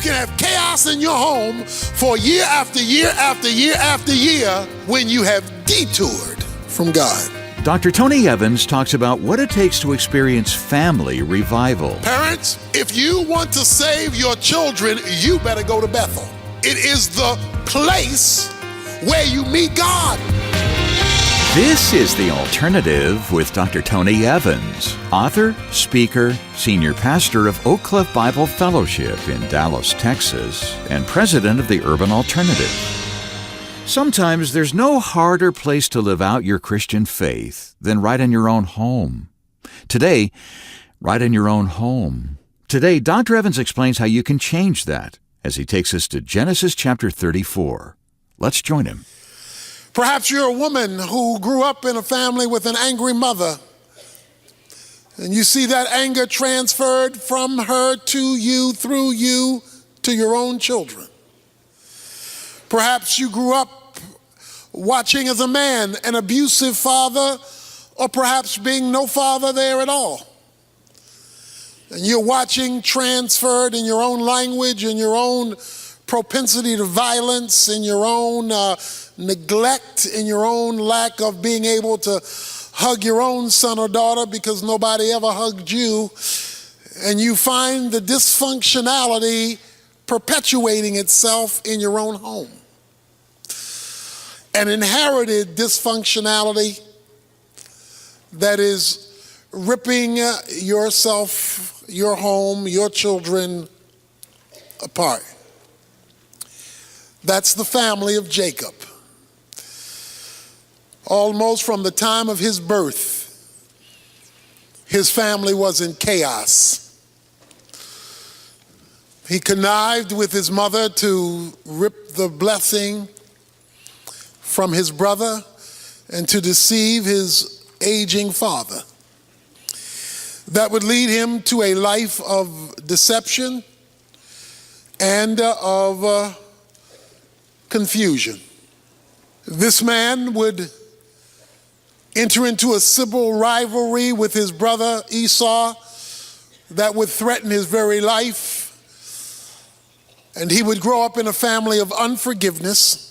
can have chaos in your home for year after year after year after year when you have detoured from God. Dr. Tony Evans talks about what it takes to experience family revival. Parents, if you want to save your children, you better go to Bethel. It is the place where you meet God. This is The Alternative with Dr. Tony Evans, author, speaker, senior pastor of Oak Cliff Bible Fellowship in Dallas, Texas, and president of the Urban Alternative. Sometimes there's no harder place to live out your Christian faith than right in your own home. Today, right in your own home. Today, Dr. Evans explains how you can change that as he takes us to Genesis chapter 34. Let's join him. Perhaps you're a woman who grew up in a family with an angry mother, and you see that anger transferred from her to you, through you, to your own children. Perhaps you grew up watching as a man an abusive father, or perhaps being no father there at all. And you're watching transferred in your own language, in your own propensity to violence, in your own neglect, in your own lack of being able to hug your own son or daughter because nobody ever hugged you. And you find the dysfunctionality perpetuating itself in your own home. An inherited dysfunctionality that is ripping yourself, your home, your children apart. That's the family of Jacob. Almost from the time of his birth, his family was in chaos. He connived with his mother to rip the blessing from his brother and to deceive his aging father. That would lead him to a life of deception and of confusion. This man would enter into a civil rivalry with his brother Esau that would threaten his very life. And he would grow up in a family of unforgiveness,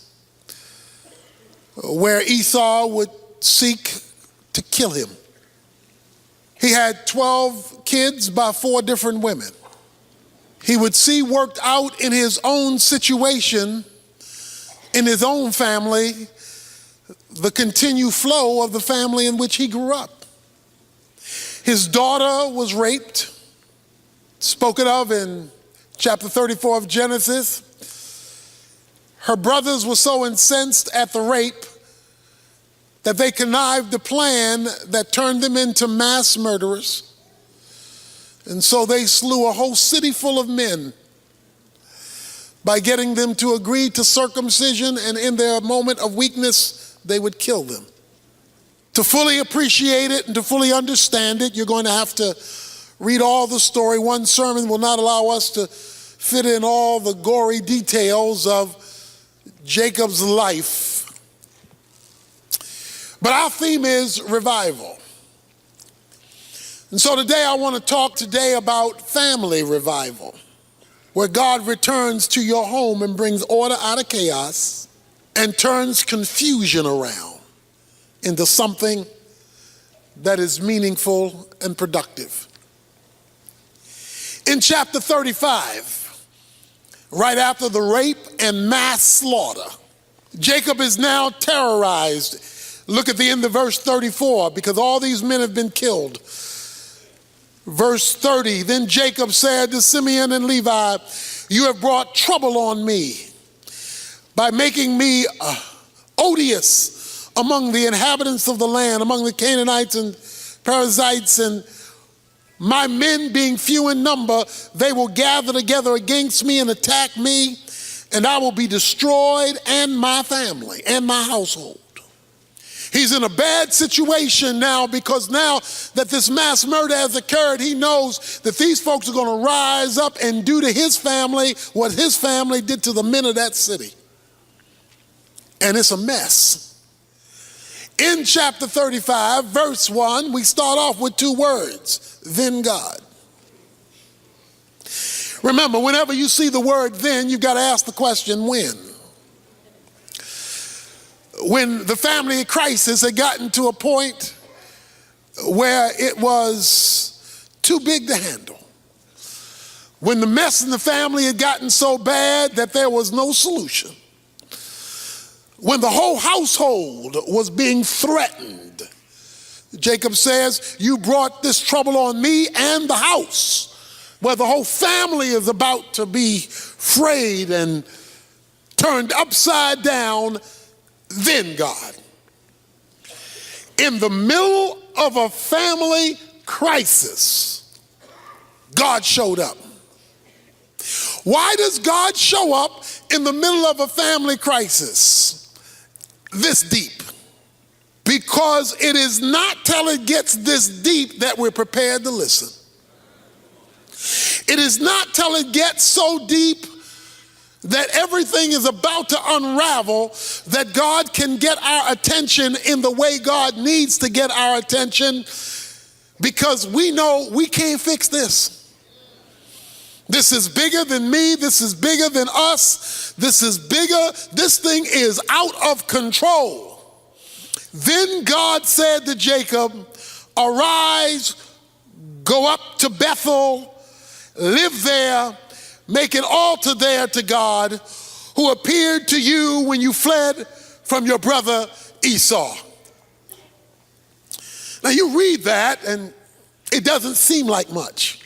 where Esau would seek to kill him. He had 12 kids by 4 different women. He would see worked out in his own situation, in his own family, the continued flow of the family in which he grew up. His daughter was raped, spoken of in chapter 34 of Genesis. Her brothers were so incensed at the rape that they connived a plan that turned them into mass murderers. And so they slew a whole city full of men by getting them to agree to circumcision, and in their moment of weakness, they would kill them. To fully appreciate it and to fully understand it, you're going to have to read all the story. One sermon will not allow us to fit in all the gory details of Jacob's life. But our theme is revival. And so today I want to talk about family revival, where God returns to your home and brings order out of chaos and turns confusion around into something that is meaningful and productive. In chapter 35, right after the rape and mass slaughter, Jacob is now terrorized. Look at the end of verse 34, because all these men have been killed. Verse 30, then Jacob said to Simeon and Levi, you have brought trouble on me by making me odious among the inhabitants of the land, among the Canaanites and Perizzites, and my men being few in number, they will gather together against me and attack me, and I will be destroyed, and my family and my household. He's in a bad situation now, because now that this mass murder has occurred, he knows that these folks are going to rise up and do to his family what his family did to the men of that city. And it's a mess. In chapter 35, verse 1, we start off with 2 words, then God. Remember, whenever you see the word then, you've got to ask the question, when? When the family crisis had gotten to a point where it was too big to handle. When the mess in the family had gotten so bad that there was no solution. When the whole household was being threatened. Jacob says, you brought this trouble on me and the house, where the whole family is about to be frayed and turned upside down. Then God, in the middle of a family crisis, God showed up. Why does God show up in the middle of a family crisis this deep? Because it is not till it gets this deep that we're prepared to listen. It is not till it gets so deep that everything is about to unravel that God can get our attention in the way God needs to get our attention, because we know we can't fix this. This is bigger than me. This is bigger than us. This is bigger. This thing is out of control. Then God said to Jacob, arise, go up to Bethel, live there, make an altar there to God, who appeared to you when you fled from your brother Esau. Now you read that and it doesn't seem like much.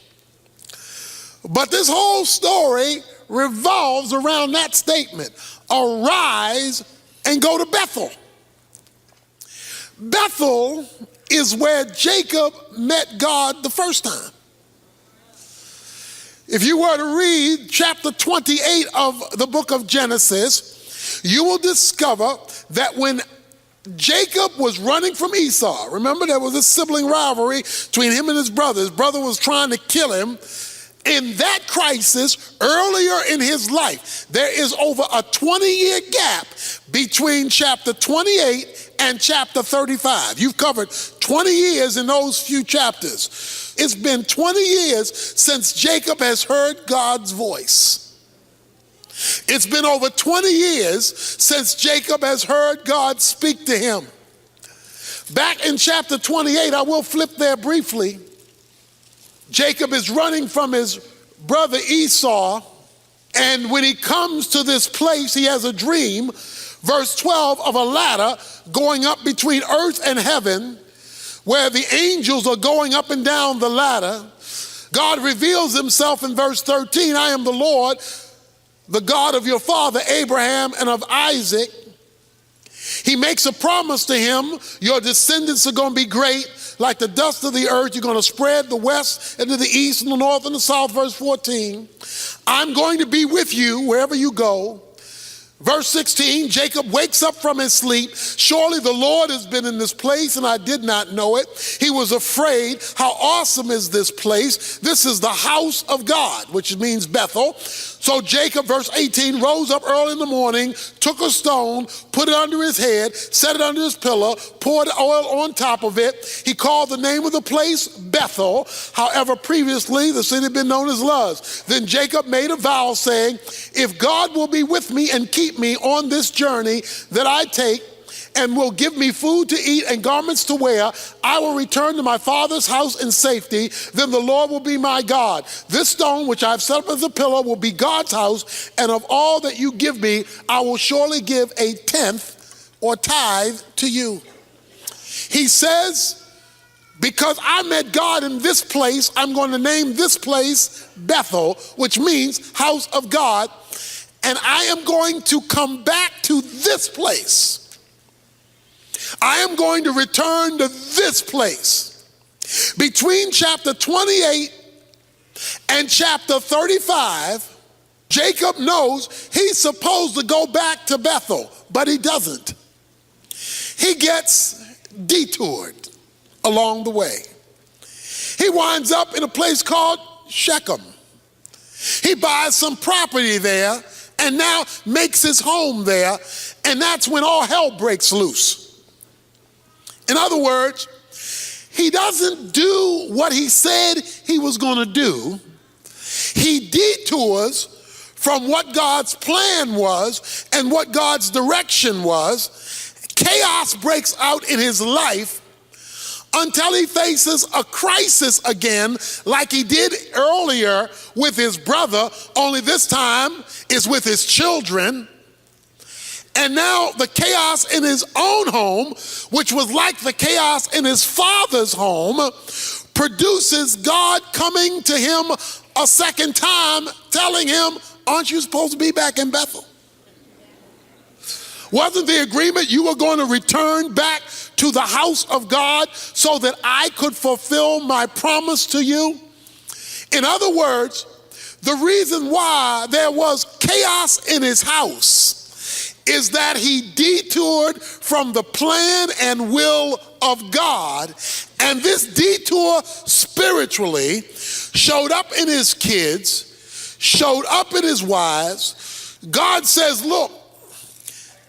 But this whole story revolves around that statement. Arise and go to Bethel. Bethel is where Jacob met God the first time. If you were to read chapter 28 of the book of Genesis, you will discover that when Jacob was running from Esau, remember there was a sibling rivalry between him and his brother. His brother was trying to kill him. In that crisis, earlier in his life, there is over a 20-year gap between chapter 28 and chapter 35. You've covered 20 years in those few chapters. It's been 20 years since Jacob has heard God's voice. It's been over 20 years since Jacob has heard God speak to him. Back in chapter 28, I will flip there briefly. Jacob is running from his brother Esau, and when he comes to this place, he has a dream, verse 12, of a ladder going up between earth and heaven, where the angels are going up and down the ladder. God reveals himself in verse 13, I am the Lord, the God of your father Abraham and of Isaac. He makes a promise to him, your descendants are going to be great, like the dust of the earth. You're going to spread the west and to the east and the north and the south, verse 14. I'm going to be with you wherever you go. Verse 16, Jacob wakes up from his sleep. Surely the Lord has been in this place and I did not know it. He was afraid. How awesome is this place? This is the house of God, which means Bethel. So Jacob, verse 18, rose up early in the morning, took a stone, put it under his head, set it under his pillow, poured oil on top of it. He called the name of the place Bethel. However, previously the city had been known as Luz. Then Jacob made a vow saying, if God will be with me and keep me on this journey that I take, and will give me food to eat and garments to wear, I will return to my father's house in safety. Then the Lord will be my God. This stone which I have set up as a pillar will be God's house, and of all that you give me, I will surely give a tenth or tithe to you. He says, because I met God in this place, I'm going to name this place Bethel, which means house of God, and I am going to come back to this place. I am going to return to this place. Between chapter 28 and chapter 35, Jacob knows he's supposed to go back to Bethel, but he doesn't. He gets detoured along the way. He winds up in a place called Shechem. He buys some property there and now makes his home there, and that's when all hell breaks loose. In other words, he doesn't do what he said he was going to do. he detours from what God's plan was and what God's direction was. Chaos breaks out in his life until he faces a crisis again, like he did earlier with his brother, only this time is with his children. And now the chaos in his own home, which was like the chaos in his father's home, produces God coming to him a second time, telling him, aren't you supposed to be back in Bethel? Wasn't the agreement you were going to return back to the house of God so that I could fulfill my promise to you? In other words, the reason why there was chaos in his house is that he detoured from the plan and will of God. And this detour spiritually showed up in his kids, showed up in his wives. God says, look,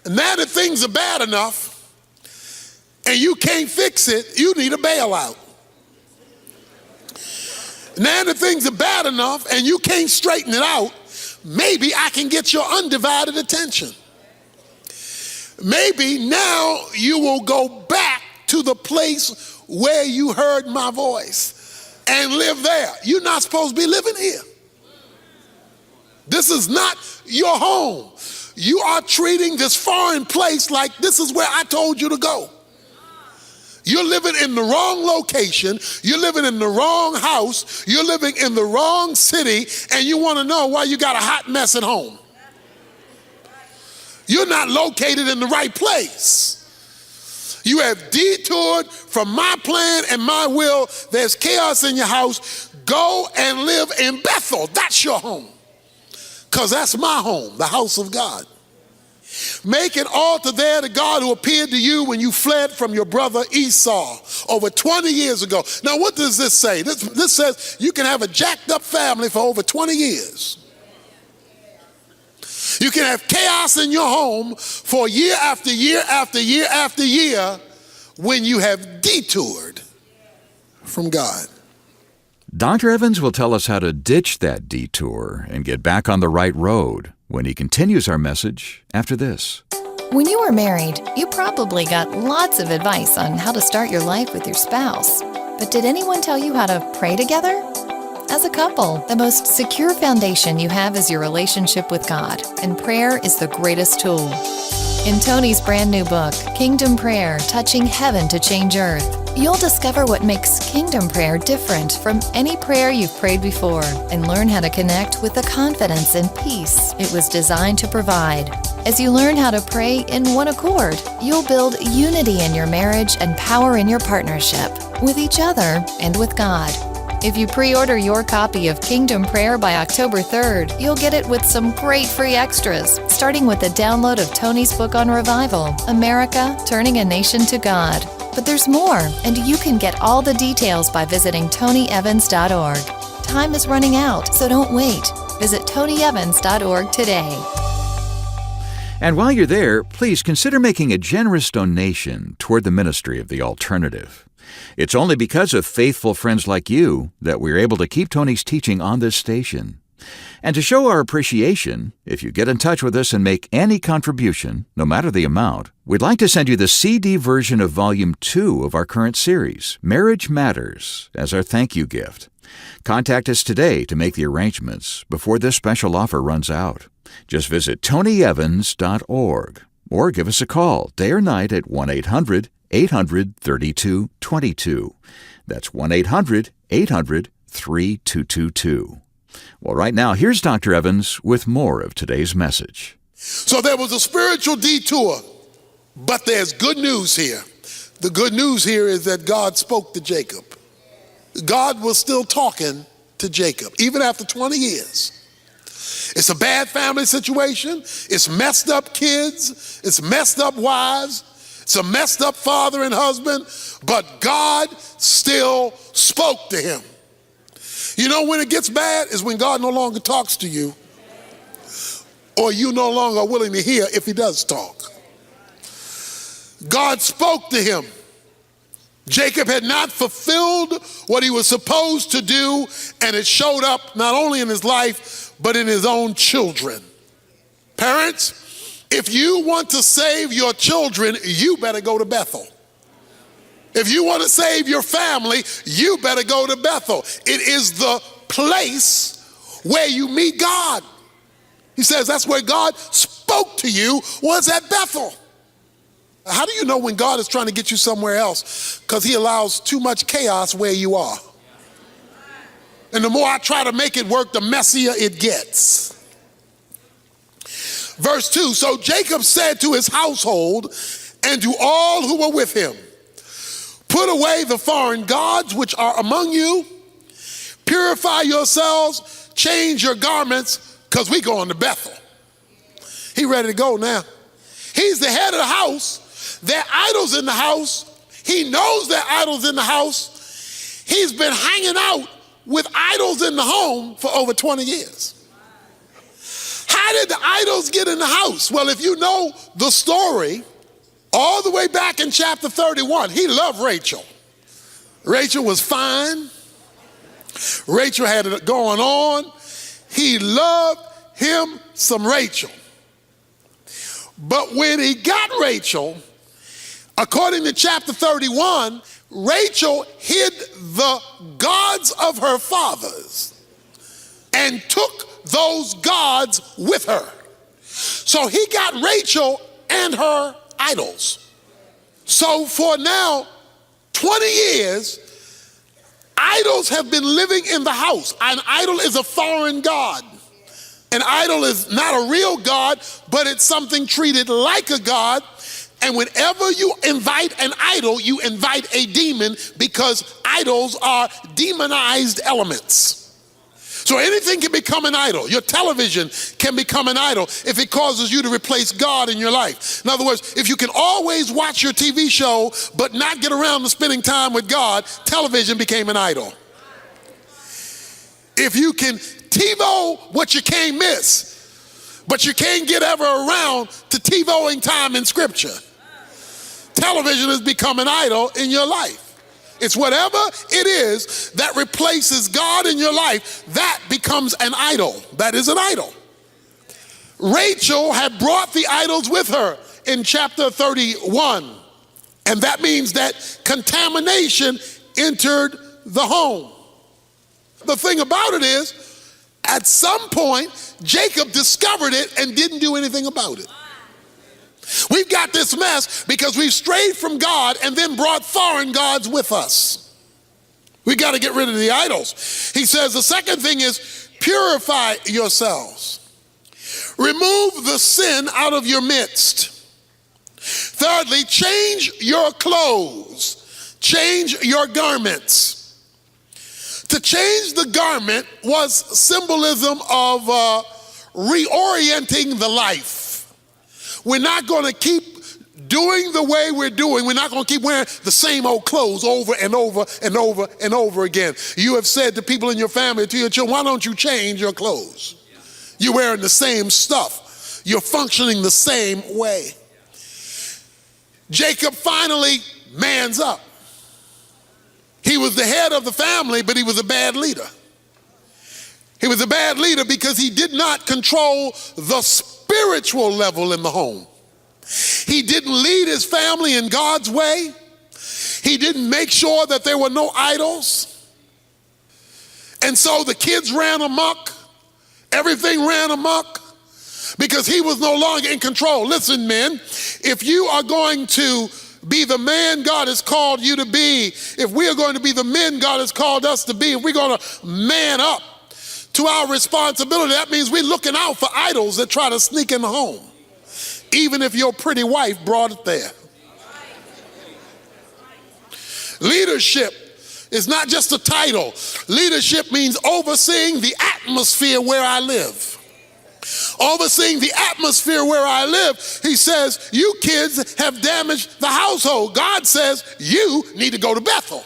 now that things are bad enough and you can't fix it, you need a bailout. Now that things are bad enough and you can't straighten it out, maybe I can get your undivided attention. Maybe now you will go back to the place where you heard my voice and live there. You're not supposed to be living here. This is not your home. You are treating this foreign place like this is where I told you to go. You're living in the wrong location. You're living in the wrong house. You're living in the wrong city, and you want to know why you got a hot mess at home. You're not located in the right place. You have detoured from my plan and my will. There's chaos in your house. Go and live in Bethel. That's your home. Because that's my home, the house of God. Make an altar there to God who appeared to you when you fled from your brother Esau over 20 years ago. Now, what does this say? This says you can have a jacked up family for over 20 years. You can have chaos in your home for year after year after year after year when you have detoured from God. Dr. Evans will tell us how to ditch that detour and get back on the right road when he continues our message after this. When you were married, you probably got lots of advice on how to start your life with your spouse. But did anyone tell you how to pray together? As a couple, the most secure foundation you have is your relationship with God, and prayer is the greatest tool. In Tony's brand new book, Kingdom Prayer, Touching Heaven to Change Earth, you'll discover what makes Kingdom Prayer different from any prayer you've prayed before and learn how to connect with the confidence and peace it was designed to provide. As you learn how to pray in one accord, you'll build unity in your marriage and power in your partnership with each other and with God. If you pre-order your copy of Kingdom Prayer by October 3rd, you'll get it with some great free extras, starting with the download of Tony's book on revival, America, Turning a Nation to God. But there's more, and you can get all the details by visiting TonyEvans.org. Time is running out, so don't wait. Visit TonyEvans.org today. And while you're there, please consider making a generous donation toward the ministry of The Alternative. It's only because of faithful friends like you that we're able to keep Tony's teaching on this station. And to show our appreciation, if you get in touch with us and make any contribution, no matter the amount, we'd like to send you the CD version of Volume 2 of our current series, Marriage Matters, as our thank you gift. Contact us today to make the arrangements before this special offer runs out. Just visit TonyEvans.org or give us a call day or night at 1-800-800-3222. That's 1-800-800-3222. Well, right now, here's Dr. Evans with more of today's message. So there was a spiritual detour, but there's good news here. The good news here is that God spoke to Jacob. God was still talking to Jacob, even after 20 years. It's a bad family situation. It's messed up kids. It's messed up wives. It's a messed up father and husband, but God still spoke to him. You know when it gets bad is when God no longer talks to you, or you no longer are willing to hear if he does talk. God spoke to him Jacob had not fulfilled what he was supposed to do, and it showed up not only in his life, but in his own children. Parents, if you want to save your children, you better go to Bethel. If you want to save your family, you better go to Bethel. It is the place where you meet God. He says that's where God spoke to you, was at Bethel. How do you know when God is trying to get you somewhere else? Because he allows too much chaos where you are. And the more I try to make it work, the messier it gets. Verse 2, so Jacob said to his household and to all who were with him, put away the foreign gods which are among you, purify yourselves, change your garments, because we going to Bethel. He ready to go now. He's the head of the house. There are idols in the house. He knows there are idols in the house. He's been hanging out with idols in the home for over 20 years. How did the idols get in the house? Well, if you know the story, all the way back in chapter 31, he loved Rachel. Rachel was fine. Rachel had it going on. He loved him some Rachel. But when he got Rachel, according to chapter 31, Rachel hid the gods of her fathers and took those gods with her. So he got Rachel and her idols. So for now, 20 years, idols have been living in the house. An idol is a foreign god. An idol is not a real God, but it's something treated like a God. And whenever you invite an idol, you invite a demon, because idols are demonized elements. So anything can become an idol. Your television can become an idol if it causes you to replace God in your life. In other words, if you can always watch your TV show but not get around to spending time with God, television became an idol. If you can TiVo what you can't miss, but you can't get ever around to TiVoing time in Scripture, television has become an idol in your life. It's whatever it is that replaces God in your life, that becomes an idol. That is an idol. Rachel had brought the idols with her in chapter 31. And that means that contamination entered the home. The thing about it is, at some point, Jacob discovered it and didn't do anything about it. We've got this mess because we've strayed from God and then brought foreign gods with us. We got to get rid of the idols. He says the second thing is purify yourselves. Remove the sin out of your midst. Thirdly, change your clothes. Change your garments. To change the garment was symbolism of reorienting the life. We're not going to keep doing the way we're doing. We're not going to keep wearing the same old clothes over and over and over and over again. You have said to people in your family, to your children, why don't you change your clothes? You're wearing the same stuff. You're functioning the same way. Jacob finally mans up. He was the head of the family, but he was a bad leader. He was a bad leader because he did not control the spiritual level in the home. He didn't lead his family in God's way. He didn't make sure that there were no idols. And so the kids ran amok. Everything ran amok because he was no longer in control. Listen, men, if you are going to be the man God has called you to be, if we are going to be the men God has called us to be, if we're going to man up to our responsibility, that means we're looking out for idols that try to sneak in the home, even if your pretty wife brought it there. Leadership is not just a title. Leadership means overseeing the atmosphere where I live. Overseeing the atmosphere where I live. He says, you kids have damaged the household. God says, you need to go to Bethel.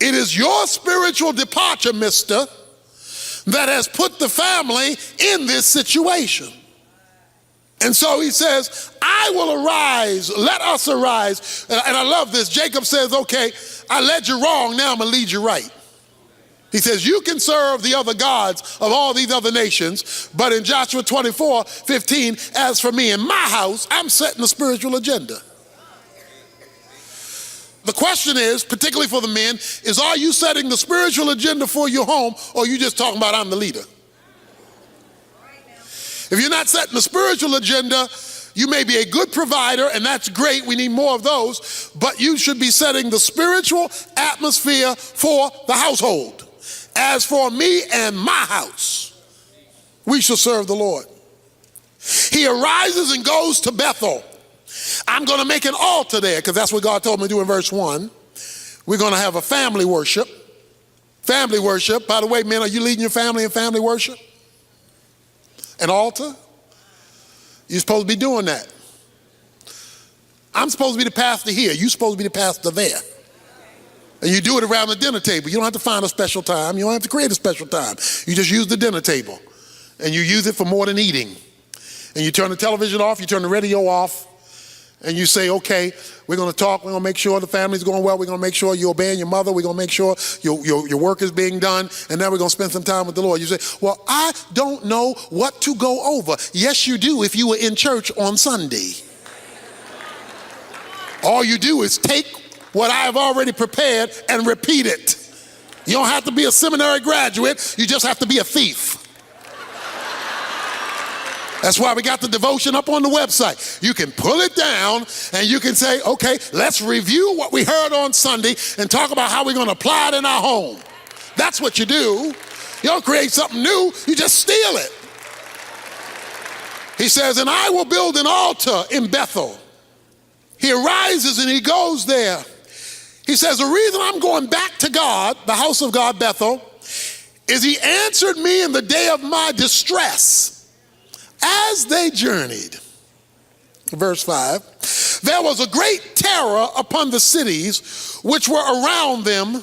It is your spiritual departure, mister, that has put the family in this situation. And so he says, I will arise, let us arise. And I love this. Jacob says, okay, I led you wrong, now I'm going to lead you right. He says, you can serve the other gods of all these other nations, but in Joshua 24:15, as for me and my house, I'm setting a spiritual agenda. The question is, particularly for the men, is are you setting the spiritual agenda for your home, or are you just talking about I'm the leader? If you're not setting the spiritual agenda, you may be a good provider, and that's great. We need more of those. But you should be setting the spiritual atmosphere for the household. As for me and my house, we shall serve the Lord. He arises and goes to Bethel. I'm going to make an altar there, because that's what God told me to do in verse 1. We're going to have a family worship. Family worship. By the way, men, are you leading your family in family worship? An altar? You're supposed to be doing that. I'm supposed to be the pastor here. You're supposed to be the pastor there. And you do it around the dinner table. You don't have to find a special time. You don't have to create a special time. You just use the dinner table. And you use it for more than eating. And you turn the television off, you turn the radio off, and you say, okay, we're going to talk, we're going to make sure the family's going well, we're going to make sure you're obeying your mother, we're going to make sure your work is being done, and then we're going to spend some time with the Lord. You say, well, I don't know what to go over. Yes, you do if you were in church on Sunday. All you do is take what I have already prepared and repeat it. You don't have to be a seminary graduate, you just have to be a thief. That's why we got the devotion up on the website. You can pull it down and you can say, okay, let's review what we heard on Sunday and talk about how we're going to apply it in our home. That's what you do. You don't create something new, you just steal it. He says, and I will build an altar in Bethel. He arises and he goes there. He says, the reason I'm going back to God, the house of God, Bethel, is he answered me in the day of my distress. As they journeyed, verse 5, there was a great terror upon the cities which were around them,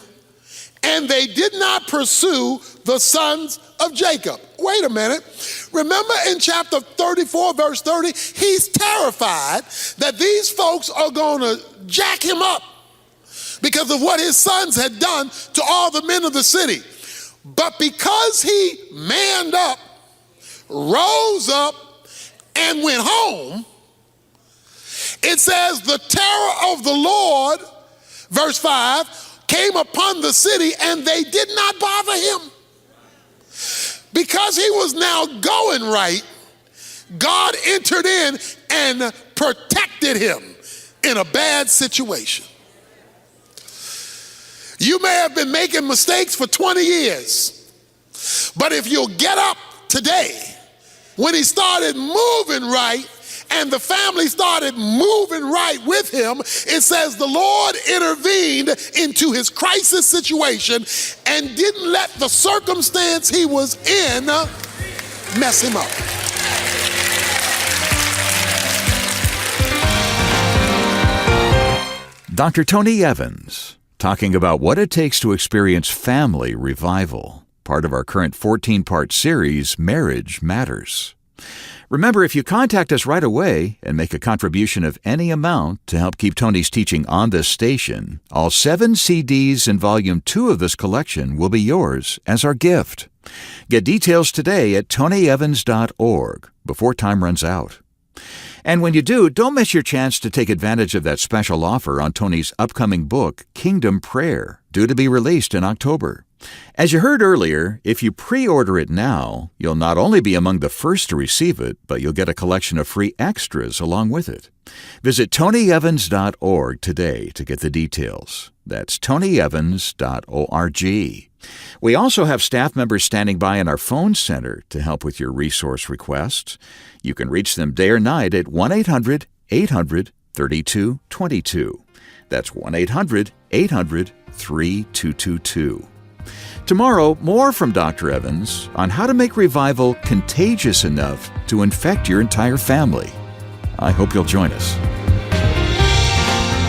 and they did not pursue the sons of Jacob. Wait a minute. Remember in chapter 34, verse 30, he's terrified that these folks are going to jack him up because of what his sons had done to all the men of the city. But because he manned up, rose up, and went home, it says the terror of the Lord, verse 5, came upon the city and they did not bother him. Because he was now going right, God entered in and protected him in a bad situation. You may have been making mistakes for 20 years, but if you'll get up today, when he started moving right and the family started moving right with him, it says the Lord intervened into his crisis situation and didn't let the circumstance he was in mess him up. Dr. Tony Evans, talking about what it takes to experience family revival, part of our current 14-part series, Marriage Matters. Remember, if you contact us right away and make a contribution of any amount to help keep Tony's teaching on this station, all 7 CDs in Volume 2 of this collection will be yours as our gift. Get details today at tonyevans.org before time runs out. And when you do, don't miss your chance to take advantage of that special offer on Tony's upcoming book, Kingdom Prayer, due to be released in October. As you heard earlier, if you pre-order it now, you'll not only be among the first to receive it, but you'll get a collection of free extras along with it. Visit tonyevans.org today to get the details. That's tonyevans.org. We also have staff members standing by in our phone center to help with your resource requests. You can reach them day or night at 1-800-800-3222. That's 1-800-800-3222. Tomorrow, more from Dr. Evans on how to make revival contagious enough to infect your entire family. I hope you'll join us.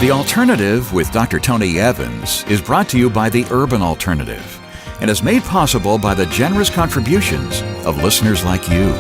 The Alternative with Dr. Tony Evans is brought to you by the Urban Alternative and is made possible by the generous contributions of listeners like you.